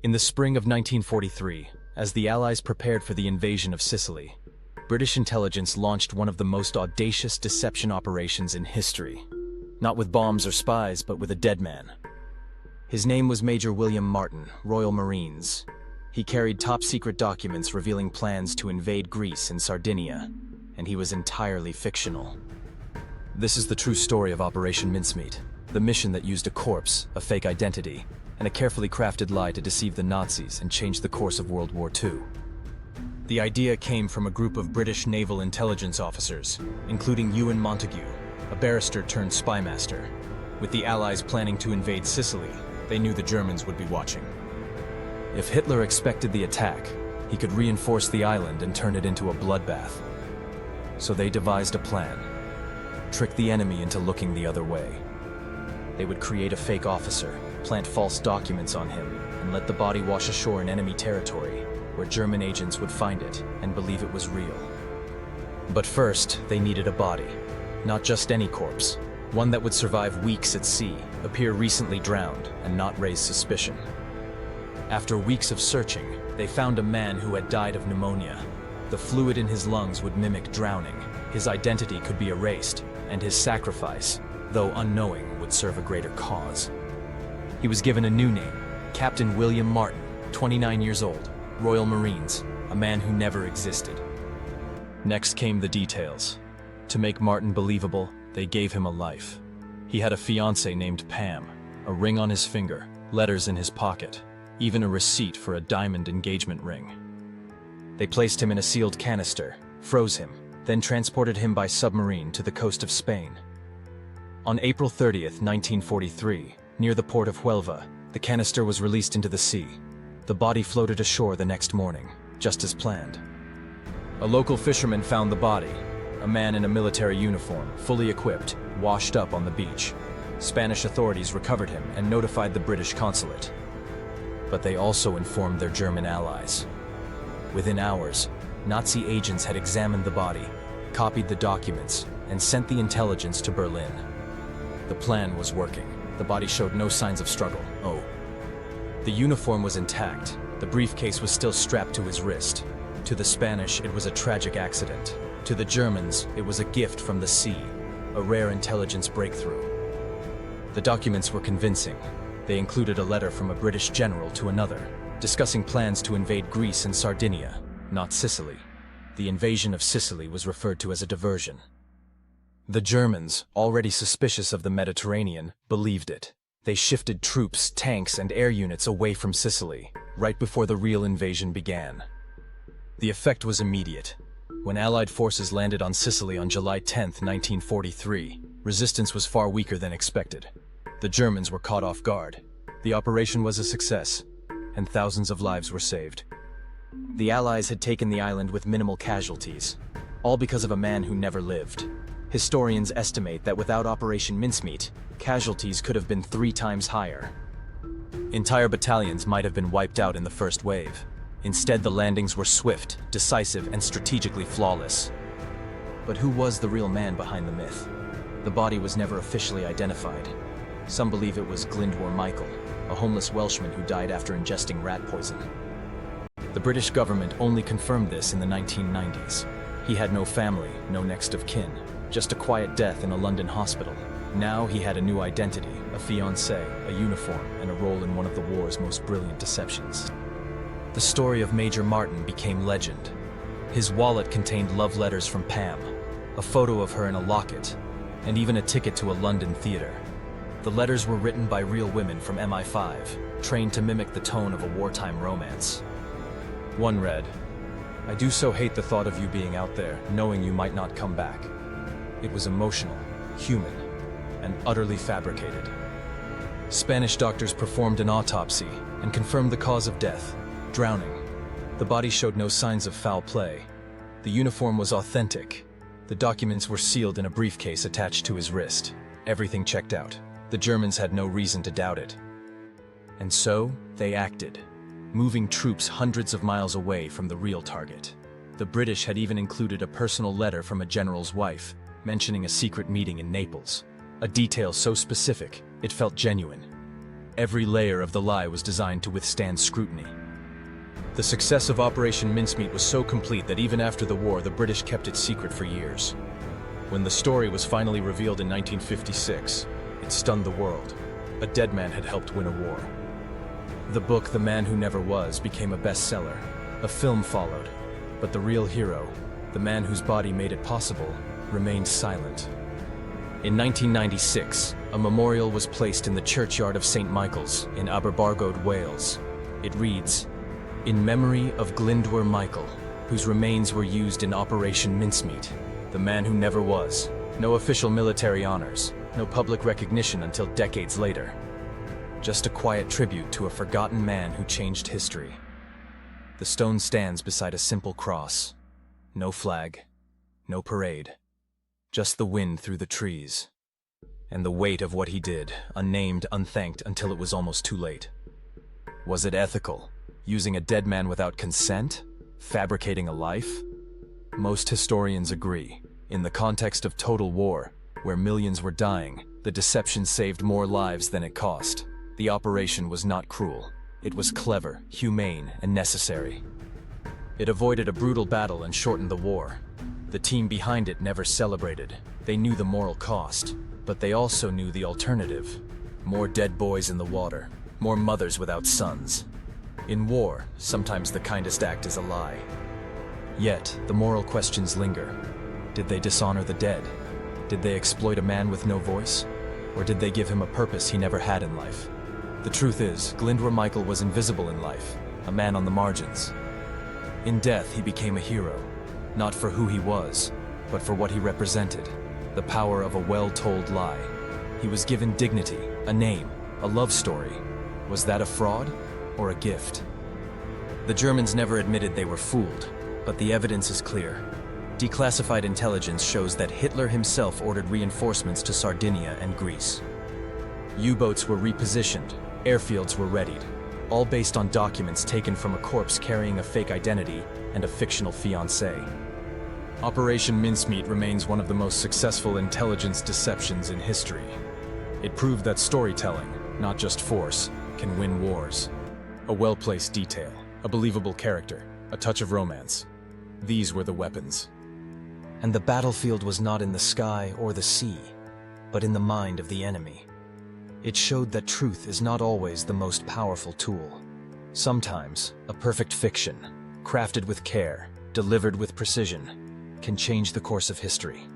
In the spring of 1943, as the Allies prepared for the invasion of Sicily, British intelligence launched one of the most audacious deception operations in history. Not with bombs or spies, but with a dead man. His name was Major William Martin, Royal Marines. He carried top-secret documents revealing plans to invade Greece and Sardinia, and he was entirely fictional. This is the true story of Operation Mincemeat, the mission that used a corpse, a fake identity, and a carefully crafted lie to deceive the Nazis and change the course of World War II. The idea came from a group of British naval intelligence officers, including Ewan Montagu, a barrister turned spymaster. With the Allies planning to invade Sicily, they knew the Germans would be watching. If Hitler expected the attack, he could reinforce the island and turn it into a bloodbath. So they devised a plan. Trick the enemy into looking the other way. They would create a fake officer, plant false documents on him, and let the body wash ashore in enemy territory, where German agents would find it and believe it was real. But first, they needed a body. Not just any corpse. One that would survive weeks at sea, appear recently drowned, and not raise suspicion. After weeks of searching, they found a man who had died of pneumonia. The fluid in his lungs would mimic drowning. His identity could be erased, and his sacrifice, though unknowing, would serve a greater cause. He was given a new name, Captain William Martin, 29 years old, Royal Marines, a man who never existed. Next came the details. To make Martin believable, they gave him a life. He had a fiancée named Pam, a ring on his finger, letters in his pocket, even a receipt for a diamond engagement ring. They placed him in a sealed canister, froze him, then transported him by submarine to the coast of Spain. On April 30th, 1943, near the port of Huelva, the canister was released into the sea. The body floated ashore the next morning, just as planned. A local fisherman found the body, a man in a military uniform, fully equipped, washed up on the beach. Spanish authorities recovered him and notified the British consulate. But they also informed their German allies. Within hours, Nazi agents had examined the body, copied the documents, and sent the intelligence to Berlin. The plan was working. The body showed no signs of struggle. The uniform was intact. The briefcase was still strapped to his wrist. To the Spanish, it was a tragic accident. To the Germans, it was a gift from the sea, a rare intelligence breakthrough. The documents were convincing. They included a letter from a British general to another, discussing plans to invade Greece and Sardinia, not Sicily. The invasion of Sicily was referred to as a diversion. The Germans, already suspicious of the Mediterranean, believed it. They shifted troops, tanks, and air units away from Sicily, right before the real invasion began. The effect was immediate. When Allied forces landed on Sicily on July 10, 1943, resistance was far weaker than expected. The Germans were caught off guard. The operation was a success, and thousands of lives were saved. The Allies had taken the island with minimal casualties, all because of a man who never lived. Historians estimate that without Operation Mincemeat, casualties could have been 3 times higher. Entire battalions might have been wiped out in the first wave. Instead, the landings were swift, decisive, and strategically flawless. But who was the real man behind the myth? The body was never officially identified. Some believe it was Glyndwr Michael, a homeless Welshman who died after ingesting rat poison. The British government only confirmed this in the 1990s. He had no family, no next of kin, just a quiet death in a London hospital. Now he had a new identity, a fiancée, a uniform, and a role in one of the war's most brilliant deceptions. The story of Major Martin became legend. His wallet contained love letters from Pam, a photo of her in a locket, and even a ticket to a London theater. The letters were written by real women from MI5, trained to mimic the tone of a wartime romance. One read, "I do so hate the thought of you being out there, knowing you might not come back." It was emotional, human, and utterly fabricated. Spanish doctors performed an autopsy and confirmed the cause of death, drowning. The body showed no signs of foul play. The uniform was authentic. The documents were sealed in a briefcase attached to his wrist. Everything checked out. The Germans had no reason to doubt it. And so, they acted, moving troops hundreds of miles away from the real target. The British had even included a personal letter from a general's wife, mentioning a secret meeting in Naples, a detail so specific, it felt genuine. Every layer of the lie was designed to withstand scrutiny. The success of Operation Mincemeat was so complete that even after the war, the British kept it secret for years. When the story was finally revealed in 1956, it stunned the world. A dead man had helped win a war. The book, The Man Who Never Was, became a bestseller. A film followed, but the real hero, the man whose body made it possible, remained silent. In 1996, a memorial was placed in the churchyard of St. Michael's in Aberbargod, Wales. It reads, "In memory of Glyndwr Michael, whose remains were used in Operation Mincemeat, the man who never was. No official military honors, no public recognition until decades later. Just a quiet tribute to a forgotten man who changed history." The stone stands beside a simple cross. No flag, no parade. Just the wind through the trees. And the weight of what he did, unnamed, unthanked, until it was almost too late. Was it ethical? Using a dead man without consent? Fabricating a life? Most historians agree. In the context of total war, where millions were dying, the deception saved more lives than it cost. The operation was not cruel. It was clever, humane, and necessary. It avoided a brutal battle and shortened the war. The team behind it never celebrated. They knew the moral cost, but they also knew the alternative. More dead boys in the water, more mothers without sons. In war, sometimes the kindest act is a lie. Yet, the moral questions linger. Did they dishonor the dead? Did they exploit a man with no voice? Or did they give him a purpose he never had in life? The truth is, Glyndwr Michael was invisible in life, a man on the margins. In death, he became a hero, not for who he was, but for what he represented, the power of a well-told lie. He was given dignity, a name, a love story. Was that a fraud or a gift? The Germans never admitted they were fooled, but the evidence is clear. Declassified intelligence shows that Hitler himself ordered reinforcements to Sardinia and Greece. U-boats were repositioned, airfields were readied, all based on documents taken from a corpse carrying a fake identity and a fictional fiancée. Operation Mincemeat remains one of the most successful intelligence deceptions in history. It proved that storytelling, not just force, can win wars. A well-placed detail, a believable character, a touch of romance. These were the weapons. And the battlefield was not in the sky or the sea, but in the mind of the enemy. It showed that truth is not always the most powerful tool. Sometimes, a perfect fiction, crafted with care, delivered with precision, can change the course of history.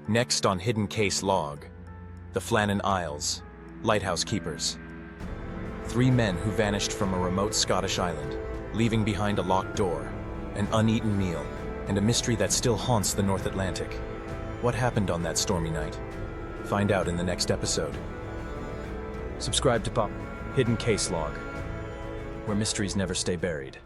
Next on Hidden Case Log, the Flannan Isles, lighthouse keepers. 3 men who vanished from a remote Scottish island, leaving behind a locked door, an uneaten meal, and a mystery that still haunts the North Atlantic. What happened on that stormy night? Find out in the next episode. Subscribe to Hidden Case Log, where mysteries never stay buried.